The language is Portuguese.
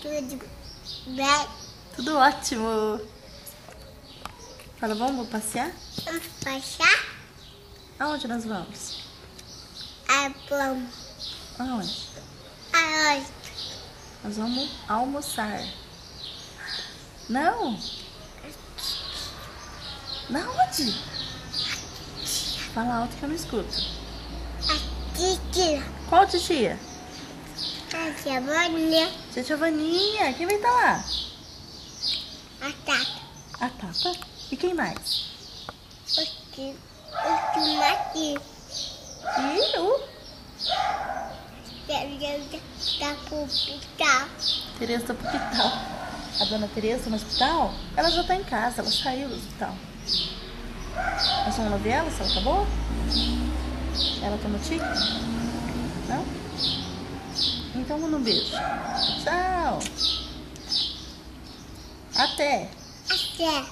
Tudo bem? Tudo ótimo. Fala, vamos passear? Vamos passear? Aonde nós vamos? Vamos. Aonde? Aonde? Nós vamos almoçar. Não? Na onde? Fala alto que eu não escuto. A titia. Qual titia? A tia Vânia. Tia Giovaninha. Quem vai estar lá? A Tata. A Tata. E quem mais? O tio Mati. E o? Da hospital. Tereza tá pro hospital. A dona Tereza no hospital? Ela já tá em casa. Ela saiu do hospital. Nós vamos lá ver ela, se ela tá boa? Ela tá no tique? Não? Então manda um beijo. Tchau. Até. Até.